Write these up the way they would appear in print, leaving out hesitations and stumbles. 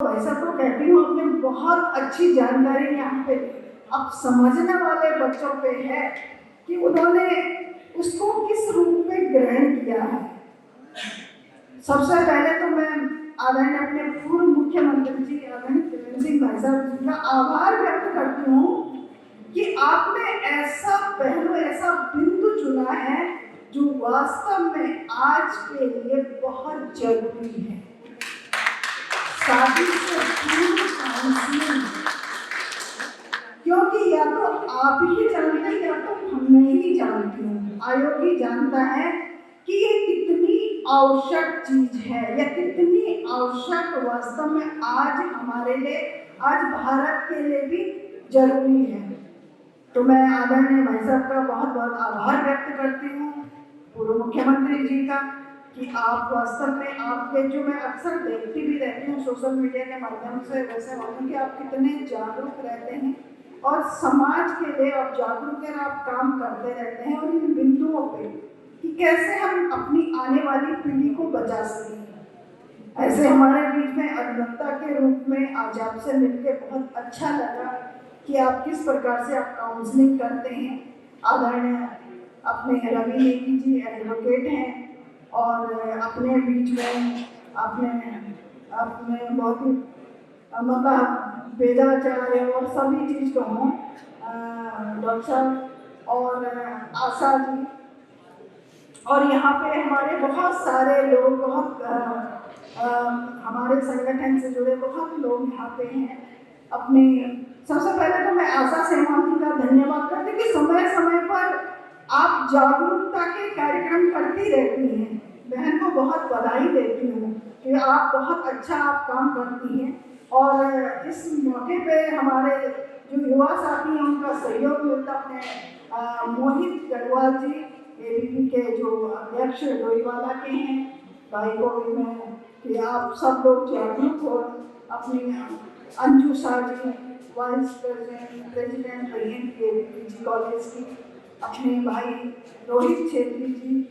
भाई साहब को कहती हूँ, आपने बहुत अच्छी जानकारी यहाँ पे अब समझने वाले बच्चों पे है कि उन्होंने उसको किस रूप में ग्रहण किया है। सबसे पहले तो मैं आदरणीय अपने पूर्व मुख्यमंत्री जी आदरणीय त्रिवेंद्र सिंह भाई साहब जी का आभार व्यक्त करती हूँ कि आपने ऐसा पहलू, ऐसा बिंदु चुना है जो वास्तव में आज के लिए बहुत जरूरी है। शादी से पूर्व काउंसलिंग, क्योंकि या तो आप ही जानते हैं या तो मैं ही जानती हूँ, आयोग ही जानता है कि ये कितनी आवश्यक चीज है या कितनी आवश्यक वास्तव में आज हमारे लिए, आज भारत के लिए भी जरूरी है। तो मैं आदरणीय भाई साहब का बहुत बहुत आभार व्यक्त करती हूँ, पूर्व मुख्यमंत्री जी का, कि आप वास्तव में आपके जो मैं अक्सर देखती भी रहती हूँ सोशल मीडिया के माध्यम से, वैसे मालूम कि आप कितने जागरूक रहते हैं और समाज के लिए आप जागरूक कर आप काम करते रहते हैं और इन बिंदुओं पे कि कैसे हम अपनी आने वाली पीढ़ी को बचा सकें। ऐसे हमारे बीच में अभियंता के रूप में आज आपसे मिलकर बहुत अच्छा लगा कि आप किस प्रकार से आप काउंसलिंग करते हैं। आदरणीय अपने रवि नेगी जी एडवोकेट हैं और अपने बीच में अपने बहुत ही मतलब वेदाचार्य और सभी चीज़ को हों, डॉक्टर साहब और आशा जी, और यहाँ पे हमारे बहुत सारे लोग, बहुत हमारे संगठन से जुड़े बहुत लोग यहाँ पे हैं। अपने सबसे पहले तो मैं आशा सेवान जी का धन्यवाद करती कि समय समय पर आप जागरूकता के कार्यक्रम करती रहती हैं। बहन को बहुत बधाई देती हूँ कि आप बहुत अच्छा आप काम करती हैं और इस मौके पे हमारे जो युवा साथी हैं उनका सहयोग मिलता है। मोहित गढ़वाल जी एबीपी के जो अध्यक्ष डोईवाला के हैं, भाई को भी मैं कि आप सब लोग जागरूक हो। अपनी अंजू शाह जी वाइस प्रेसिडेंट रही हैं पीजी कॉलेज की, अपने भाई रोहित छेत्री जी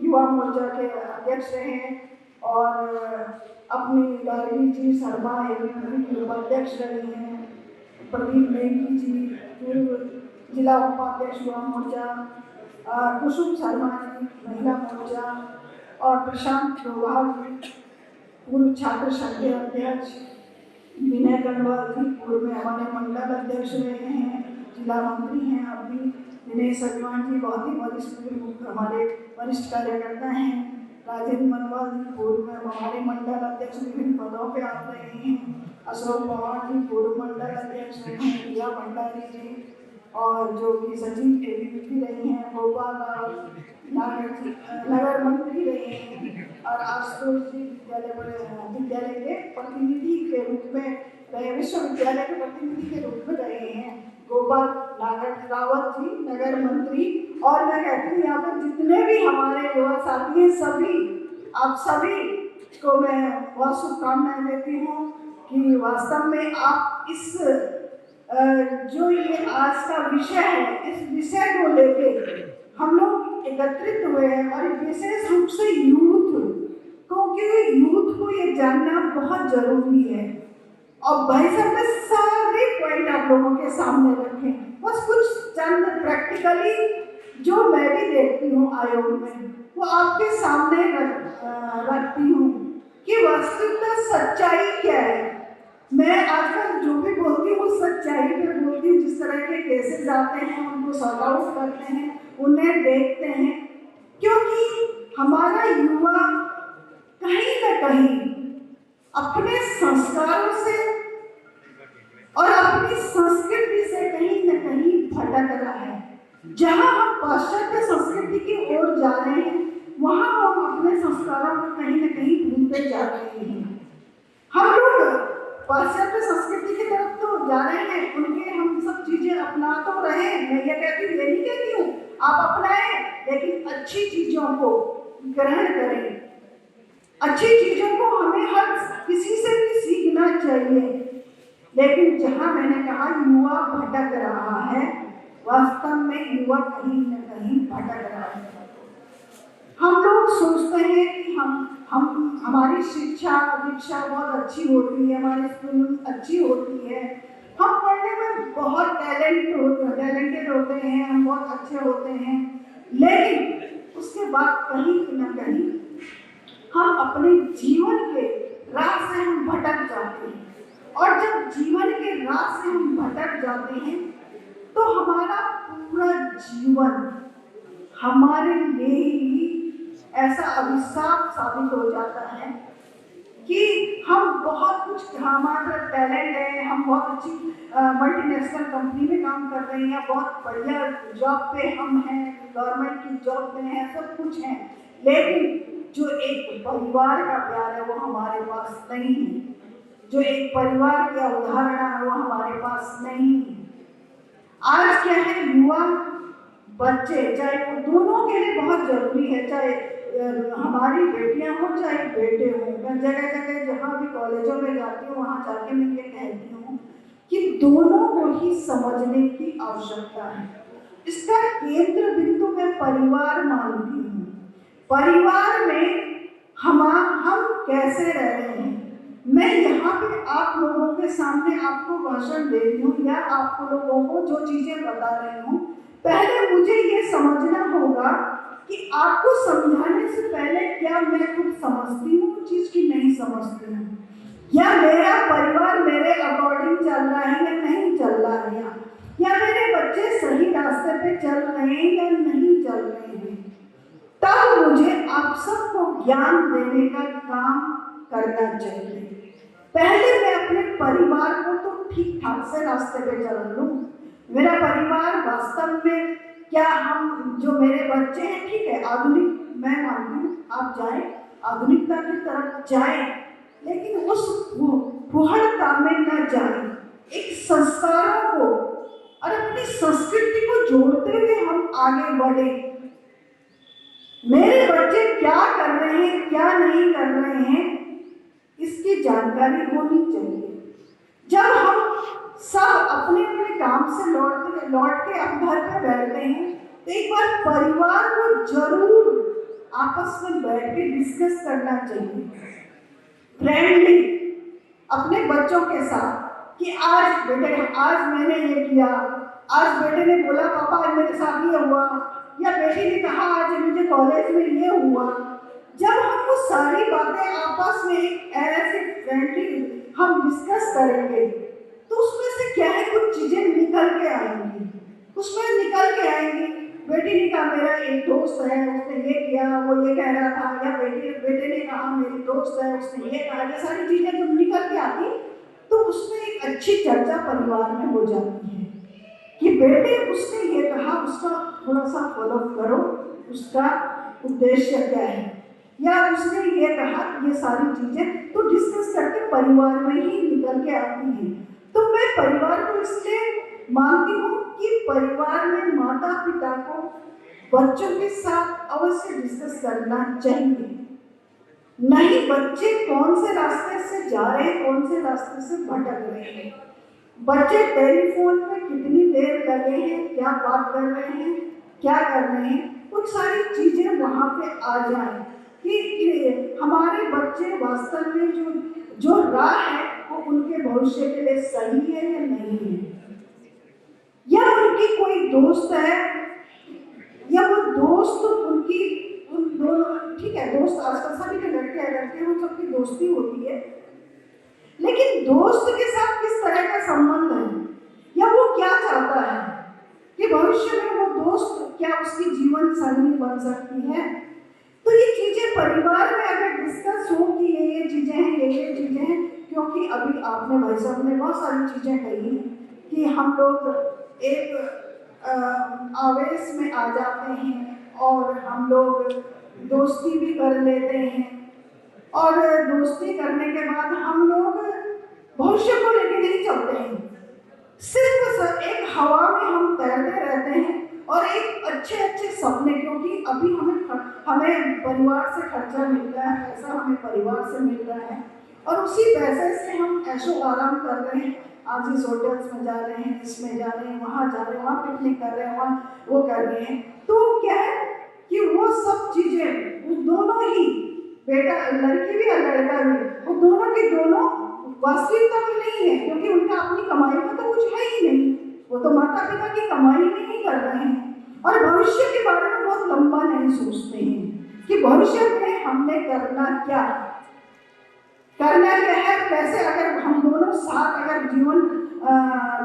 युवा मोर्चा के अध्यक्ष रहे हैं और अपनी गार्गी जी शर्मा एबीपी के उपाध्यक्ष रहे हैं, प्रदीप नेगी जी पूर्व जिला उपाध्यक्ष युवा मोर्चा, कुसुम शर्मा जी महिला मोर्चा और प्रशांत चौहान जी पूर्व छात्र संघ के अध्यक्ष, विनय गढ़वाल जी पूर्व में हमारे मंडल अध्यक्ष रहे हैं, जिला मंत्री हैं अभी, दिनेश अग्रवाल जी बहुत ही वरिष्ठ हमारे वरिष्ठ कार्यकर्ता हैं, राजेंद्र मनवाल जी पूर्व में हमारे मंडल अध्यक्ष विभिन्न पदों पे आ रहे हैं, अशोक पवार जी पूर्व मंडल अध्यक्ष रहे हैं, प्रिया भंडारी जी और जो कि सचिव एबीपी रही हैं, गोपाल नगर मंत्री रहे हैं और आशुतोष जी विद्यालय के प्रतिनिधि के रूप में रहे, विश्वविद्यालय के प्रतिनिधि के रूप में रहे हैं, गोपाल रावत जी नगर मंत्री। और मैं कहती हूँ यहाँ पर जितने भी हमारे युवा साथी हैं, सभी आप सभी को मैं बहुत शुभकामनाएं देती हूँ कि वास्तव में आप इस जो ये आज का विषय है, इस विषय को लेके हम लोग एकत्रित हुए हैं और विशेष रूप से यूथ, क्योंकि यूथ को ये जानना बहुत जरूरी है। और भाई साहब ने सारे पॉइंट आप लोगों के सामने रखे, बस कुछ चंद प्रैक्टिकली जो मैं भी देखती हूँ आयोग में वो आपके सामने रखती हूँ कि वास्तविकता सच्चाई क्या है। मैं आजकल जो भी बोलती हूँ सच्चाई पे बोलती हूँ, जिस तरह के केसेस आते हैं उनको सॉर्ट आउट करते हैं, उन्हें देखते हैं, क्योंकि हमारा युवा कहीं न कहीं अपने संस्कारों से और अपनी संस्कृति से कहीं न कहीं भटक रहा है। जहाँ हम पाश्चात्य संस्कृति की ओर जा रहे हैं वहाँ हम अपने संस्कारों को कहीं न कहीं भूलते जा रहे हैं। हम लोग पाश्चात्य संस्कृति की तरफ तो जा रहे हैं, उनके हम सब चीजें अपना तो रहे हैं, मैं ये कहती हूँ, ये नहीं कहती हूँ आप अपनाएं, लेकिन अच्छी चीजों को ग्रहण करें। अच्छी चीजों को हमें हर किसी से भी सीखना चाहिए, लेकिन जहाँ मैंने कहा युवा भटक रहा है, वास्तव में युवा कहीं न कहीं भटक रहा है। हम लोग सोचते हैं कि हमारी शिक्षा दीक्षा बहुत अच्छी होती है, हमारी स्कूल अच्छी होती है, हम पढ़ने में बहुत टैलेंटेड होते हैं, हम बहुत अच्छे होते हैं, लेकिन उसके बाद कहीं न कहीं हम अपने जीवन के राह से हम भटक जाते हैं। और जब जीवन के राह से हम भटक जाते हैं तो हमारा पूरा जीवन हमारे लिए ही ऐसा अभिशाप साबित हो जाता है कि हम बहुत कुछ, हमारा टैलेंट है, हम बहुत अच्छी मल्टीनेशनल कंपनी में काम कर रहे हैं, बहुत बढ़िया जॉब पे हम हैं, गवर्नमेंट की जॉब में हैं, सब कुछ है, लेकिन जो एक परिवार का प्यार है वो हमारे पास नहीं है, जो एक परिवार का उदाहरण है वो हमारे पास नहीं है। आज क्या है, युवा बच्चे, चाहे वो दोनों के लिए बहुत जरूरी है, चाहे हमारी बेटियां हो चाहे बेटे हो, मैं जगह जगह जहाँ भी कॉलेजों में जाती हूँ वहाँ जाके मैं ये कहती हूँ कि दोनों को ही समझने की आवश्यकता है। इसका केंद्र बिंदु मैं परिवार मानती हूँ। परिवार में हम कैसे रह रहे हैं, मैं यहाँ पे आप लोगों के सामने आपको भाषण दे रही हूँ या आप लोगों को जो चीजें बता रही हूँ, पहले मुझे ये समझना होगा कि आपको समझाने से पहले क्या मैं खुद समझती हूँ चीज की नहीं समझती हूँ, या मेरा परिवार मेरे अकॉर्डिंग चल रहा है या नहीं चल रहा है, या मेरे बच्चे सही रास्ते पे चल रहे हैं या नहीं चल रहे हैं। तब मुझे आप सबको ज्ञान देने का काम करना चाहिए। पहले मैं अपने परिवार को तो ठीक ठाक से रास्ते पे चला लूं। मेरा परिवार वास्तव में क्या, हम जो मेरे बच्चे हैं, ठीक है, आधुनिक मैं मानती हूँ, आप जाए आधुनिकता की तरफ जाए, लेकिन उस फुहड़ता में न जाए, एक संस्कारों को और अपनी संस्कृति को जोड़ते हुए हम आगे बढ़े। मेरे बच्चे क्या कर रहे हैं क्या नहीं कर रहे हैं इसकी जानकारी होनी चाहिए। जब हम सब अपने अपने काम से लौट के हम घर पे बैठते हैं तो एक बार परिवार को जरूर आपस में बैठ के डिस्कस करना चाहिए, फ्रेंडली, अपने बच्चों के साथ, कि आज बेटे आज मैंने ये किया, आज बेटे ने बोला पापा मेरे साथ ये हुआ, या बेटी ने कहा आज मुझे कॉलेज में ये हुआ। जब हम वो सारी बातें आपस में ऐसे फ्रेंडली हम डिस्कस करेंगे तो उसमें से क्या है, कुछ चीजें निकल के आएंगी, उसमें निकल के आएंगी। बेटी ने कहा मेरा एक दोस्त है उसने ये किया, वो ये कह रहा था, या बेटे ने कहा मेरी दोस्त है उसने ये कहा, ये सारी चीजें जब निकल के आती तो उसमें एक अच्छी चर्चा परिवार में हो जाती है कि बेटे उसने ये कहा, उसका थोड़ा सा फॉलो करो, उसका उद्देश्य क्या है, या उसने ये कहा, ये सारी चीजें तो डिस्कस करके परिवार में ही निकल के आती हैं। तो मैं परिवार को इसलिए मानती हूँ कि परिवार में माता पिता को बच्चों के साथ अवश्य डिस्कस करना चाहिए। नहीं बच्चे कौन से रास्ते से जा रहे हैं, कौन से रास्ते से भटक रहे हैं, बच्चे टेलीफोन में कितनी देर लगे हैं, क्या बात कर रहे हैं, क्या कर रहे हैं, कुछ सारी चीजें वहाँ पे आ जाए कि हमारे बच्चे वास्तव में जो राह है वो उनके भविष्य के लिए सही है या नहीं है, या उनकी कोई दोस्त है, या वो दोस्त उनकी उन दोनों, ठीक है दोस्त आजकल सभी के लड़के वो सबकी दोस्ती होती है, लेकिन दोस्त के साथ किस तरह का संबंध है, या वो क्या चाहता है कि भविष्य में वो दोस्त क्या उसकी जीवन संगी बन सकती है। तो ये चीजें परिवार में अगर डिस्कस हो कि ये चीजें हैं, ये चीजें हैं, क्योंकि अभी आपने भाई साहब ने बहुत सारी चीजें कही कि हम लोग एक आवेश में आ जाते हैं और हम लोग दोस्ती भी कर लेते हैं, और दोस्ती करने के बाद हम लोग भविष्य को लेके नहीं चलते हैं, सिर्फ एक हवा में हम तैरते रहते हैं और एक अच्छे सपने, क्योंकि अभी हमें परिवार से खर्चा मिल रहा है, पैसा हमें परिवार से मिल रहा है, और उसी पैसे से हम ऐशो आराम कर रहे हैं, आज इस होटल्स में जा रहे हैं, इसमें जा रहे हैं, वहाँ जा रहे हैं, वहाँ पिकनिक कर रहे हैं, वहाँ वो कर रहे हैं। तो क्या है कि वो सब चीजें दोनों ही बेटा लड़की भी और लड़का भी, वो दोनों के दोनों वास्तविकता में नहीं है, क्योंकि उनका अपनी कमाई में तो कुछ है ही नहीं, वो तो माता पिता की कमाई में ही कर रहे हैं। और भविष्य के बारे में बहुत लंबा नहीं सोचते हैं कि भविष्य में हमने करना क्या है, कैसे अगर हम दोनों साथ अगर जीवन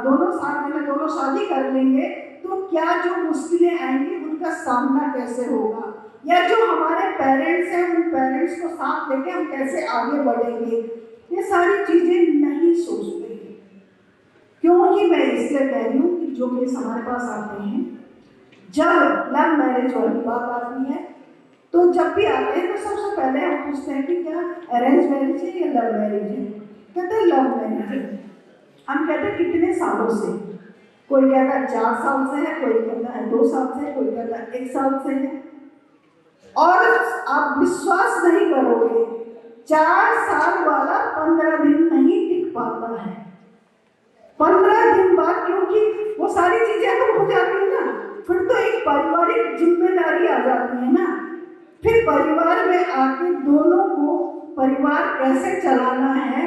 दोनों साथ में दोनों शादी कर लेंगे तो क्या जो मुश्किलें आएंगी उनका सामना कैसे होगा, या जो हमारे पेरेंट्स हैं उन पेरेंट्स को साथ लेके हम कैसे आगे बढ़ेंगे, ये सारी चीजें नहीं सोचते हैं। क्योंकि मैं इसलिए कह रही हूँ कि जो केस हमारे पास आते हैं, जब लव मैरिज वाली बात आती है तो जब भी आते हैं तो सबसे पहले हम पूछते हैं कि क्या अरेंज मैरिज है या लव मैरिज है, कहते हैं लव मैरिज है। हम कहते हैं कितने सालों से, कोई कहता है 4 साल से है, कोई कहता है 2 साल से, कोई कहता है 1 साल से है। और आप विश्वास नहीं करोगे, 4 साल वाला 15 दिन नहीं टिक पाता है। 15 दिन बाद, क्योंकि वो सारी चीजें तो हो जाती है ना, फिर तो एक पारिवारिक जिम्मेदारी आ जाती है ना, फिर परिवार में आके दोनों को परिवार कैसे चलाना है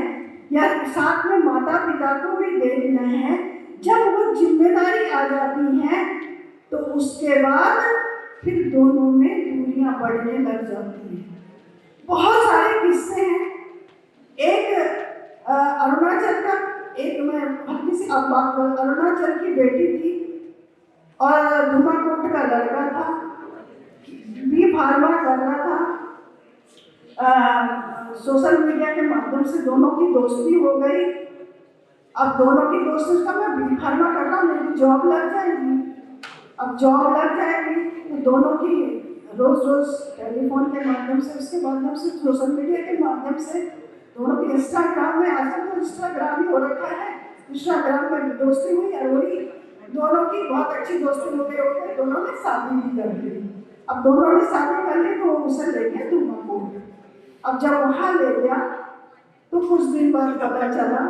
या साथ में माता पिता को भी देखना है, जब वो जिम्मेदारी आ जाती है तो उसके बाद फिर दोनों में दूरियां बढ़ने लग जाती हैं। बहुत सारे किस्से हैं। एक अरुणाचल का, एक मैं हल्की सी अब बात करूं, अरुणाचल की बेटी थी और धुमाकोट का लड़का था, बी फार्मा कर रहा था। सोशल मीडिया के माध्यम से दोनों की दोस्ती हो गई। अब दोनों की दोस्ती का, मैं बी फार्मा कर रहा हूँ, मेरी जॉब लग जाएगी। अब जॉब लग जाएगी तो दोनों की रोज रोज टेलीफोन के माध्यम से, उसके माध्यम से, सोशल मीडिया के माध्यम से, दोनों की इंस्टाग्राम में, आजकल तो इंस्टाग्राम ही हो रखा है, इंस्टाग्राम में दोस्ती हुई और वही दोनों की बहुत अच्छी दोस्ती हो गई होते, दोनों ने शादी भी कर ली। अब दोनों ने शादी कर ली तो उसे ले गया धुमाकोट। अब जब वहां ले गया तो कुछ दिन बाद पता चला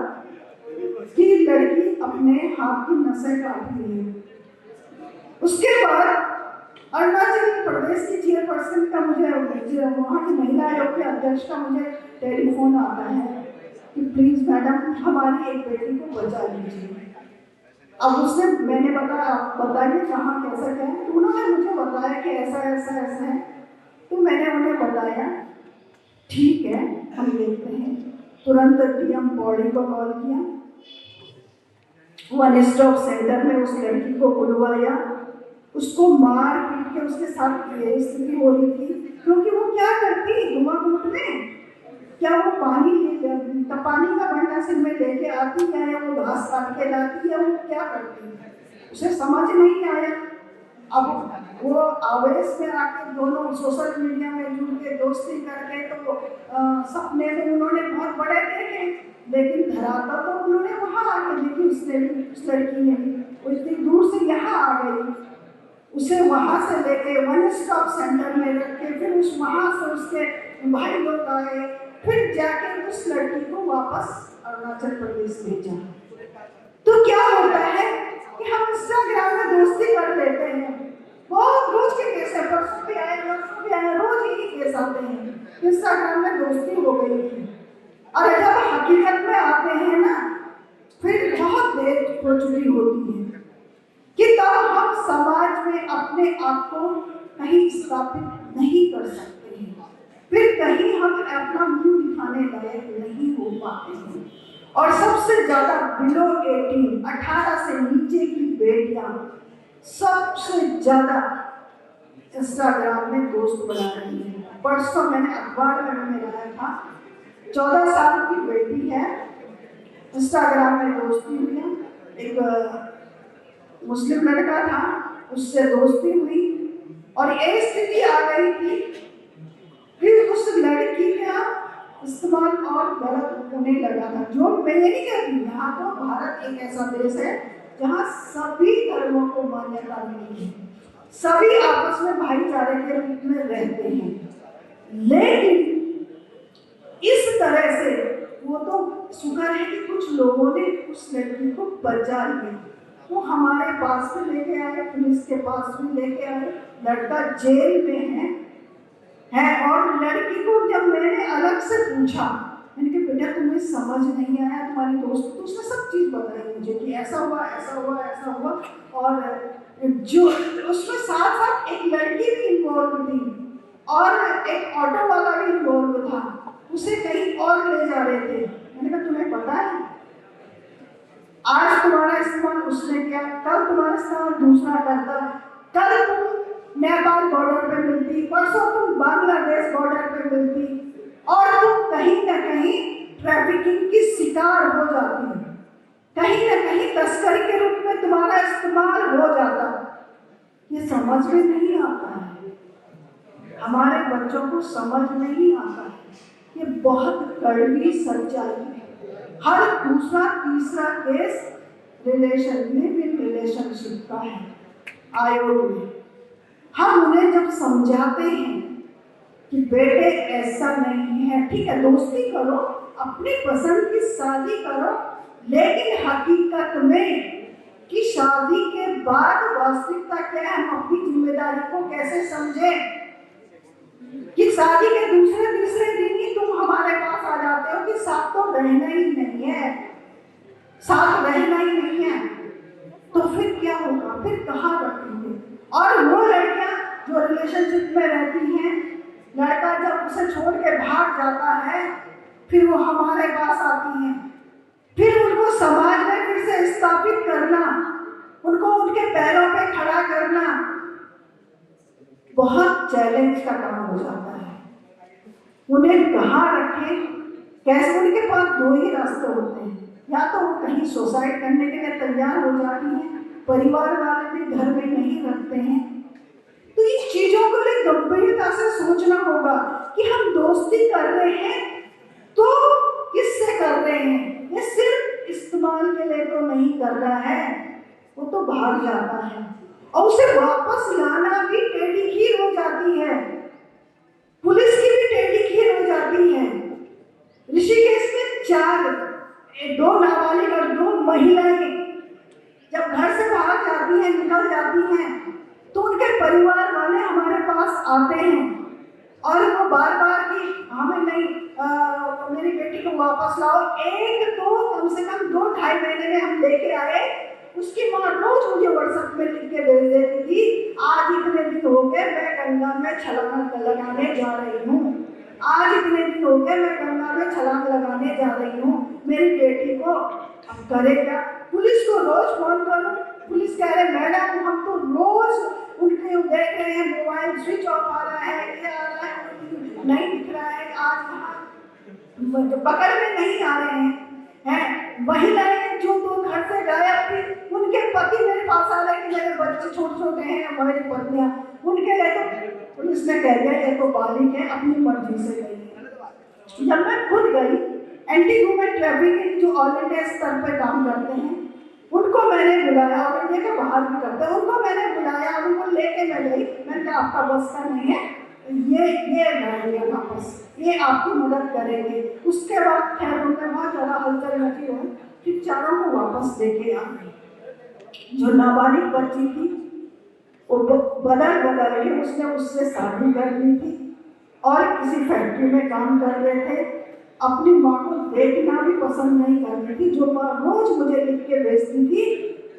कि लड़की अपने हाथ की नसें काट ली है। उसके बाद अरुणाचल प्रदेश की चेयरपर्सन का मुझे, वहाँ की महिला आयोग के अध्यक्ष का मुझे टेलीफोन आता है कि प्लीज मैडम हमारी एक बेटी को बचा लीजिए। अब उसने, मैंने बताया आप बताइए कहाँ कैसा क्या है, तो उन्होंने मुझे बताया कि ऐसा ऐसा ऐसा है। तो मैंने उन्हें बताया ठीक है हम देखते हैं। तुरंत डीएम बॉडी को कॉल किया, 1 स्टॉप सेंटर में उस लड़की को बुलवाया, उसको मार पीट के उसके साथ ये स्थिति हो रही थी। क्योंकि वो क्या करती धुमाकोट में, क्या वो पानी का बंडा सिर में लेके आती है या वो घास काट के लाती है, वो क्या करती है उसे समझ नहीं आया। अब वो आवेश में आके दोनों सोशल मीडिया में जुड़ के दोस्ती करके तो सपने में उन्होंने बहुत बड़े देखे, लेकिन धरातल तो उन्होंने वहाँ आके देखी। उसने भी, उस लड़की ने भी, वो इतनी दूर से यहाँ आ गई, उसे वहाँ से लेके 1 स्टॉप सेंटर में रख के फिर उस वहाँ से उसके भाई लोग आए, फिर जाके उस लड़की को वापस अरुणाचल प्रदेश भेजा। तो क्या होता है कि हम इंस्टाग्राम में दोस्ती कर लेते हैं, बहुत रोज के केस है, परसों भी आए, रोज ही केस आते हैं, इंस्टाग्राम में दोस्ती हो गई थी। और जब हकीकत में आते हैं ना, फिर बहुत देर हो चुकी होती है कि तब हम समाज में अपने आप को कहीं स्थापित नहीं कर सकते हैं, फिर कहीं हम अपना मुंह दिखाने लायक नहीं हो पाते हैं। और सबसे ज्यादा बिलो 18 से नीचे की बेटियां सबसे ज्यादा इंस्टाग्राम में दोस्त बना रही है। परसों मैंने अखबार में लाया था, 14 साल की बेटी है, इंस्टाग्राम में दोस्ती हुई है, एक मुस्लिम लड़का था, उससे दोस्ती हुई और ये स्थिति आ गई थी कि उस लड़की का इस्तेमाल और गलत होने लगा था। जो मैं ये नहीं कहती, यहाँ तो भारत एक ऐसा देश है जहाँ सभी धर्मों को मान्यता मिली है, सभी आपस में भाईचारे के रूप में रहते हैं, लेकिन इस तरह से वो तो शुक्र है कि कुछ लोगों ने उस लड़की को बचा लिया। वो हमारे पास भी लेके आए, पुलिस के पास भी लेके आए, लड़का जेल में है, है। और लड़की को जब मैंने अलग से पूछा, मैंने कहा बेटा तुम्हें समझ नहीं आया, तुम्हारी दोस्त, तो उसने सब चीज़ बताई मुझे कि ऐसा हुआ ऐसा हुआ ऐसा हुआ। और जो उसमें साथ साथ एक लड़की भी इन्वॉल्व थी और एक ऑटो वाला भी इन्वॉल्व था, उसे कहीं और ले जा रहे थे। मैंने कहा तुम्हें पता है आज तुम्हारा इस्तेमाल उसने किया, कल तुम्हारा इस्तेमाल दूसरा करता, कल तुम नेपाल बॉर्डर पे मिलती, परसों तुम बांग्लादेश बॉर्डर पे मिलती, और तुम कहीं ना कहीं ट्रैफिकिंग की शिकार हो जाती, कहीं ना कहीं तस्करी के रूप में तुम्हारा इस्तेमाल हो जाता। ये समझ में नहीं आता है, हमारे बच्चों को समझ नहीं आता है। ये बहुत कड़वी सच्चाई है। हर दूसरा तीसरा केस रिलेशनशिप का है आयोग में। हम उन्हें जब समझाते हैं कि बेटे ऐसा नहीं है, ठीक है दोस्ती करो, अपनी पसंद की शादी करो, लेकिन हकीकत में कि शादी के बाद वास्तविकता क्या है, हम अपनी जिम्मेदारी को कैसे समझें कि शादी के दूसरे तीसरे दिन ही तुम हमारे पास आ जाते हो कि साथ तो रहना ही नहीं है, साथ रहना ही नहीं है, तो फिर क्या होगा, फिर कहाँ रखेंगे। और वो लड़कियां जो रिलेशनशिप में रहती हैं, लड़का जब उसे छोड़ के भाग जाता है, फिर वो हमारे पास आती हैं, फिर उनको समाज में फिर से स्थापित करना, उनको उनके पैरों पे खड़ा करना बहुत चैलेंज का काम हो जाता है। उन्हें कहाँ रखें, कैसे, उनके पास दो ही रास्ते होते हैं, या तो वो कहीं सुसाइड करने के लिए तैयार हो जाती हैं, परिवार वाले भी घर में नहीं रखते हैं। तो इन चीजों को लिए गंभीरता से सोचना होगा कि हम दोस्ती कर रहे हैं तो किससे कर रहे हैं। ये सिर्फ इस्तेमाल के लिए तो नहीं कर रहा है, वो तो भाग जाता है और उसे वापस लाना भी टेढ़ी खीर हो जाती है, पुलिस की भी टेढ़ी खीर हो जाती है। ऋषिकेश में दो नाबालिग और दो महिलाएं जब घर से बाहर जाती हैं, निकल जाती हैं, तो उनके परिवार वाले हमारे पास आते हैं और वो बार बार कि हमें नहीं, मेरी बेटी को वापस लाओ। एक तो कम से कम 2-2.5 महीने में हम लेके आए, उसकी माँ रोज मुझे व्हाट्सएप में लिख के भेज देती थी, आज इतने दिन हो गए मैं गंगा में छलांग लगाने जा रही हूँ, आज इतने दिन हो गए मैं गंगा में छलांग लगाने जा रही हूँ, मेरी बेटी को अब करेगा। पुलिस को रोज फोन करो, पुलिस कह रहे मैडम हम तो रोज उनके देख रहे हैं, मोबाइल स्विच ऑफ आ रहा है, ये आ रहा है, नहीं दिख रहा है, आज वहाँ पकड़ में नहीं आ रहे हैं। महिलाएं जो तो घर से गायब थी, उनके पति मेरे पास आ रहे कि मेरे बच्चे छोटे छोटे हैं, हमारी पत्नियां, उनके लिए तो पुलिस ने कह दिया ये तो बालिग है, अपनी मर्जी से गई है। जब मैं खुद गई, एंटी ह्यूमन ट्रैफिकिंग जो ऑल इंडिया स्तर पर काम करते हैं उनको मैंने बुलाया, और इंडिया के बाहर भी करते हैं, उनको मैंने बुलाया, उनको लेके मैं गई, मैंने कहा आपका बस का नहीं है, ये रहेंगे वापस, ये आपकी मदद करेंगे। उसके बाद खैर उनने बहुत ज़्यादा हलचल मची है, फिर चारों को वापस लेके आ गई। जो नाबालिग बच्ची थी वो बदल के उसने उससे शादी कर ली थी और किसी फैक्ट्री में काम कर रहे थे, अपनी माँ को देखना भी पसंद नहीं करती थी, जो माँ रोज मुझे लिख के भेजती थी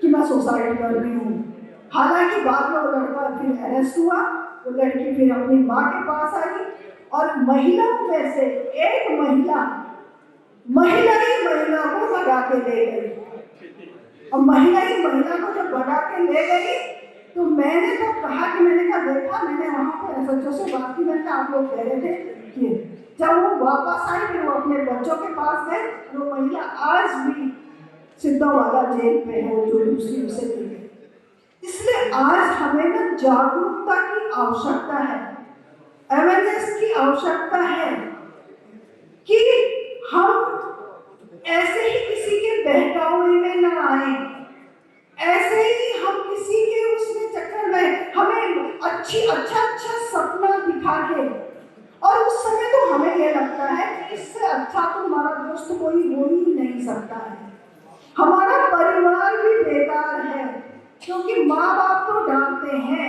कि मैं सुसाइड कर रही हूँ। हालांकि बाद में वो लड़का फिर अरेस्ट हुआ, वो लड़की फिर अपनी माँ के पास आई और महिलाओं में से एक महिला ही महिला को भगा के ले गई। और महिला ही महिला को जब भगा के ले गई तो मैंने तो कहा कि मैंने देखा, मैंने वहाँ पर SHO से बात की, मैंने आप लोग कह रहे थे कि जब वो वापस आई फिर वो अपने बच्चों के पास गए, वो महिला आज भी सिद्धोवाला जेल पे है जो दूसरी उसे दी गई। इसलिए आज हमें ना जागरूकता की आवश्यकता है, अवेयरनेस की आवश्यकता है कि हम ऐसे ही किसी के बहकावे में न आए, ऐसे ही हम किसी के उसमें चक्कर में, हमें अच्छा सपना दिखा के, और उस समय तो हमें ये लगता है कि इससे अच्छा तो हमारा दोस्त कोई हो ही नहीं सकता है, हमारा परिवार भी बेकार है, क्योंकि माँ बाप तो डांटते हैं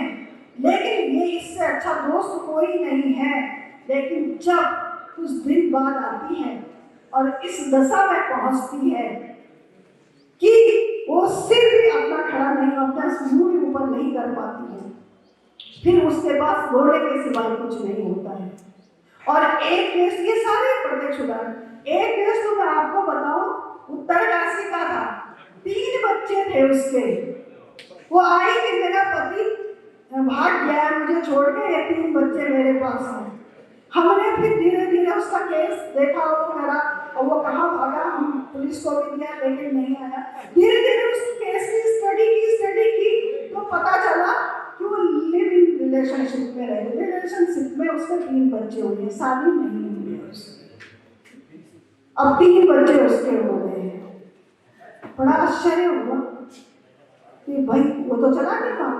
लेकिन ये इससे अच्छा दोस्त कोई नहीं है। लेकिन जब कुछ दिन बाद आती है और इस दशा में पहुंचती है कि वो सिर भी अपना खड़ा नहीं, अपना मुंह भी ऊपर नहीं कर पाती है, फिर उसके पास रोने के सिवाय कुछ नहीं होता है। और एक केस, ये सारे प्रत्यक्ष उदाहरण, एक केस तो मैं आपको बताऊं, उत्तरकाशी का था। 3 बच्चे थे उसके। वो आई कि मेरा पति भाग गया है मुझे छोड़ के, ये 3 बच्चे मेरे पास हैं। हमने फिर धीरे धीरे उसका केस देखा और करा, और वो कहाँ भागा, हम पुलिस को भी दिया लेकिन नहीं आया। धीरे धीरे उस केस की स्टडी की तो पता चला कि वो लिव इन रिलेशनशिप में रहे। रिलेशनशिप में उसके 3 बच्चे हुए, शादी नहीं हुई है उसकी। अब 3 बच्चे उसके हो गए हैं। बड़ा आश्चर्य हुआ कि भाई वो तो चला नहीं था।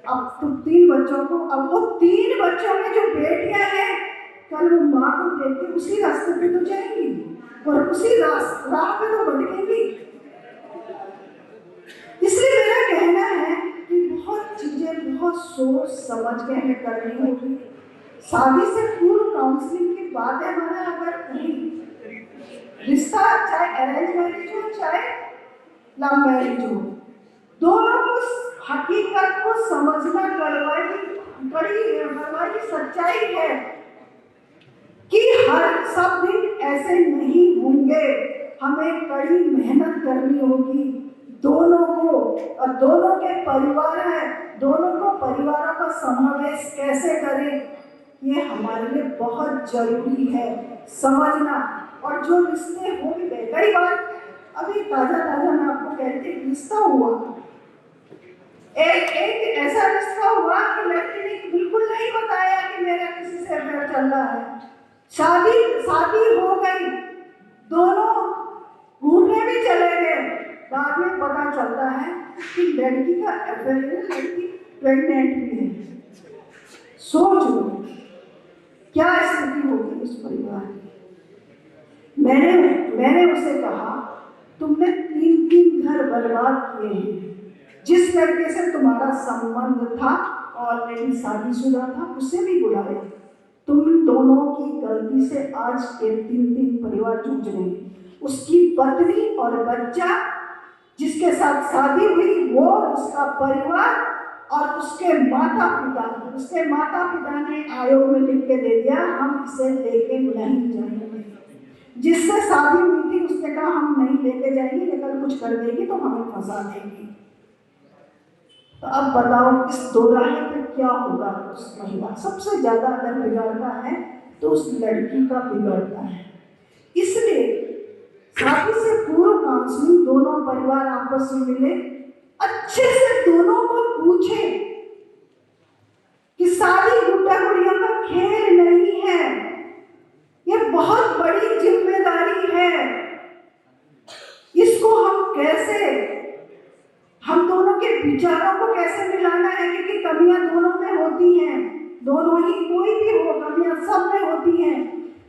अब तो 3 बच्चों को, अब वो 3 बच्चों में जो बेटियां हैं, कल वो माँ को देख के उसी रास्ते पे तो जाएंगी और उसी राह पे तो भटकेंगी। इसलिए मेरा कहना है कि बहुत चीजें बहुत सोच समझ के हमें करनी होगी। शादी से पूर्व काउंसलिंग की बात है। हमारा अगर कहीं रिश्ता, चाहे अरेंज मैरिज हो चाहे लव मैरिज हो, दोनों को हकीकत को समझना कड़वाई सच्चाई है कि हर सब दिन ऐसे नहीं होंगे। हमें कड़ी मेहनत करनी होगी दोनों को, और दोनों के परिवार हैं, दोनों को परिवारों का समावेश कैसे करें, ये हमारे लिए बहुत जरूरी है समझना। और जो रिश्ते हो गए, कई बार अभी ताजा मैं आपको कहती, रिश्ता हुआ, एक ऐसा रिश्ता हुआ कि लड़की ने बिल्कुल नहीं बताया कि मेरा किसी से अफेयर चल रहा है। शादी हो गई, दोनों घूमने भी चले गए, बाद में पता चलता है कि लड़की का अफेयर है, लड़की प्रेग्नेंट भी है। सोच लो क्या स्थिति होगी उस परिवार की। मैंने उसे कहा, तुमने 3 घर बर्बाद किए हैं। जिस लड़के से तुम्हारा संबंध था, ऑलरेडी शादीशुदा था, उसे भी बुलाया। तुम दोनों की गलती से आज के 3 परिवार जूझ रहे हैं। उसकी पत्नी और बच्चा जिसके साथ शादी हुई, वो, उसका परिवार और उसके माता पिता ने आयोग में लिख के दे दिया, हम इसे लेके नहीं जाएंगे। जिससे शादी हुई थी उसने कहा हम नहीं लेके जाएंगे, अगर कुछ कर देगी तो हमें फंसा देगी। तो अब बताओ इस दोराहे पे क्या होगा। उस महिला सबसे ज्यादा अगर बिगड़ता है तो उस लड़की का बिगड़ता है। इसलिए शादी से पूर्व काउंसलिंग, दोनों परिवार आपस में मिले, अच्छे से दोनों को पूछे कि शादी गुड्डा गुड़िया का खेल नहीं है, ये बहुत बड़ी जिम्मेदारी है। इसको हम दोनों के विचारों को कैसे मिलाना है, क्योंकि कमियां दोनों में होती हैं, दोनों ही, कोई भी हो, कमियां सब में होती हैं।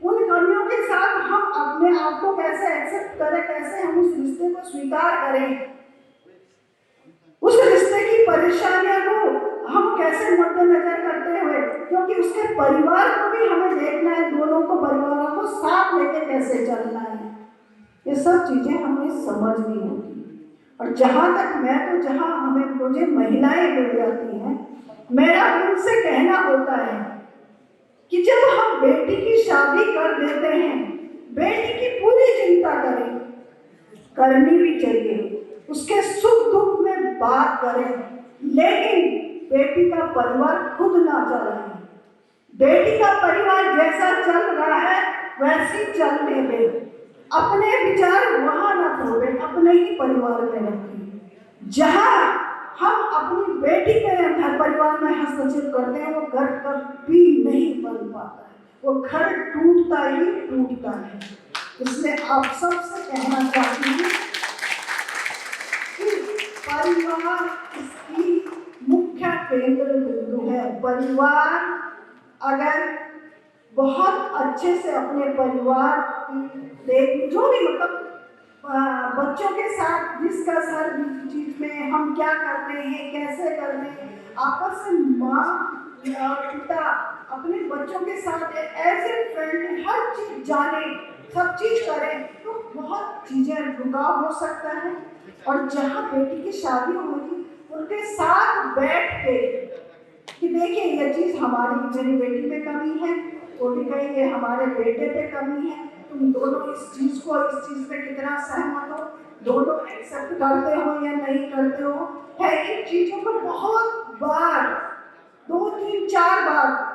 उन कमियों के साथ हम अपने आप को कैसे एक्सेप्ट करें, कैसे हम उस रिश्ते को स्वीकार करें, उस रिश्ते की परेशानियों को हम कैसे मद्देनजर करते हुए, क्योंकि उसके परिवार को भी हमें देखना है, दोनों को परिवारों को साथ लेके कैसे चलना है, ये सब चीजें हमें समझनी होगी। और जहां मुझे महिलाएं मिल जाती हैं, मेरा उनसे कहना होता है कि जब हम बेटी की शादी कर देते हैं, बेटी की पूरी चिंता करें, करनी भी चाहिए, उसके सुख दुख में बात करें, लेकिन बेटी का परिवार खुद ना चलाए। बेटी का परिवार जैसा चल रहा है वैसे चलने दे, अपने विचार वहां न थोड़े, अपने ही परिवार में रखें। जहां हम अपनी बेटी के घर परिवार में हस्तक्षेप करते हैं, वो घर कभी नहीं बन पाता है, वो घर टूटता ही टूटता है। इसलिए आप सबसे कहना चाहती हूँ कि परिवार इसकी मुख्य केंद्र बिंदु है। परिवार अगर बहुत अच्छे से अपने परिवार की जो भी मतलब बच्चों के साथ डिस्कस हर चीज में हम क्या कर रहे हैं, कैसे कर रहे हैं, आपस में माँ पिता अपने बच्चों के साथ एज ए फ्रेंड हर चीज जाने, सब चीज करें, तो बहुत चीजें रुकाव हो सकता है। और जहाँ बेटी की शादी होगी उनके साथ बैठ के कि देखिए ये चीज हमारी, मेरी बेटी में कमी है, वो भी कहेंगे हमारे बेटे पे कमी है, तुम दोनों इस चीज पे कितना सहमत हो, दोनों एक्सेप्ट करते हो या नहीं करते हो। है इन चीजों को बहुत बार 2, 3, 4 बार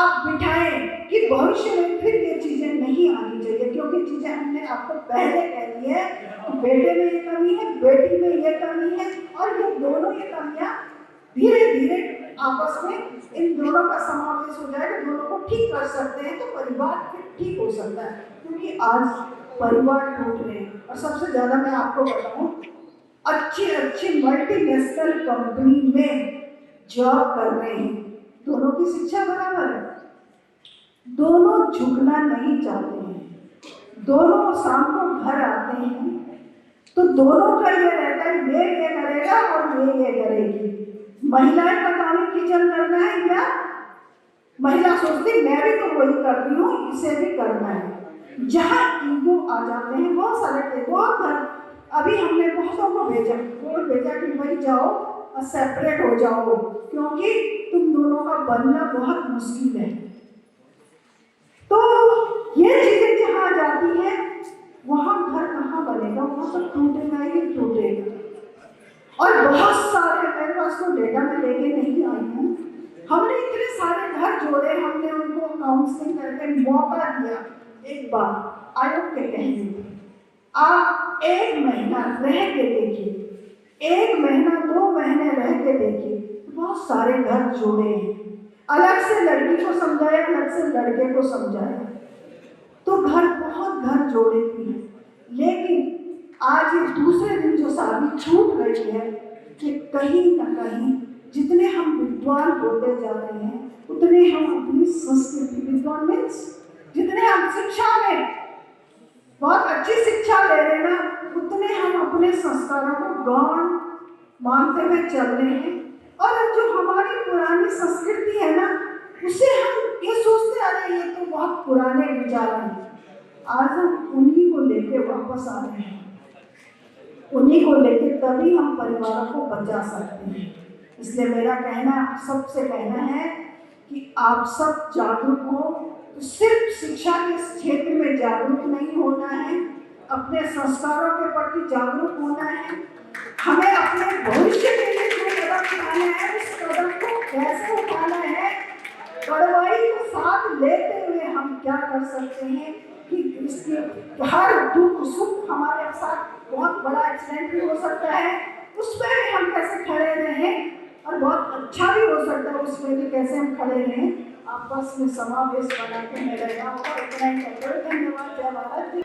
आप बिठाएं कि भविष्य में फिर ये चीजें नहीं आनी चाहिए, क्योंकि चीजें हमने आपको पहले कह दी है कि बेटे में ये कमी है, बेटी में ये कमी है, और ये दोनों ये कमियां धीरे धीरे आपस में इन दोनों का समावेश हो जाएगा, दोनों को ठीक कर सकते हैं, तो परिवार फिर ठीक हो सकता है। क्योंकि आज परिवार टूट रहे हैं, और सबसे ज्यादा मैं आपको बताऊं, अच्छी मल्टीनेशनल कंपनी में जॉब कर रहे हैं, दोनों की शिक्षा बराबर है, दोनों झुकना नहीं चाहते हैं, दोनों शाम को घर आते हैं तो दोनों का ये रहता है ये करेगा और ये करेगी। महिलाएं का काम किचन करना है, या महिला सोचती मैं भी तो वही करती हूँ, इसे भी करना है। जहाँ ईगो आ जाते हैं, बहुत सारे बहुत घर, अभी हमने बहुतों को भेजा कि भाई जाओ और सेपरेट हो जाओ, क्योंकि तुम दोनों का बनना बहुत मुश्किल है। तो ये चीजें जहाँ जाती है वहाँ घर कहाँ बनेगा, वहाँ तो टूटेगा ही टूटेगा। और बहुत सारे, मेरे पास तो डेटा में लेके नहीं आई हूँ, हमने इतने सारे घर जोड़े, हमने उनको काउंसलिंग करके मौका दिया, एक बार आयोग के कहने पे आप 1 महीना रह के देखिए, 1 महीना 2 महीने रह के देखिए, बहुत सारे घर जोड़े हैं, अलग से लड़की को समझाया, अलग से लड़के को समझाया, तो बहुत घर जोड़े भी हैं। लेकिन आज ये दूसरे दिन जो शादी छूट रही है कि कहीं ना कहीं जितने हम विद्वान होते जा रहे हैं, उतने हम अपनी संस्कृति, विद्वान मीन्स जितने हम शिक्षा में बहुत अच्छी शिक्षा ले रहे हैं ना, उतने हम अपने संस्कारों को गौण मानते हुए चल रहे हैं। और जो हमारी पुरानी संस्कृति है ना, उसे हम ये सोचते आ रहे हैं ये तो बहुत पुराने विचार हैं। आज हम उन्हीं को लेके वापस आ रहे हैं, उन्हीं को लेके तभी हम परिवारों को बचा सकते हैं। इसलिए मेरा कहना, सबसे कहना है कि आप सब जागरूक हो। तो सिर्फ शिक्षा के क्षेत्र में जागरूक नहीं होना है, अपने संस्कारों के प्रति जागरूक होना है। हमें अपने भविष्य के लिए जो कदम उठाना है, उस कदम को कैसे उठाना है, कड़वाई को साथ लेते हुए हम क्या कर सकते हैं कि इसके हर दुख सुख हमारे साथ बहुत बड़ा एक्सीडेंट भी हो सकता है, उसमें भी हम कैसे खड़े रहें, और बहुत अच्छा भी हो सकता है उसमें भी कैसे हम खड़े रहें, आपस में समावेश बना के मेरा यहाँ इतना ही। धन्यवाद। जय भारत।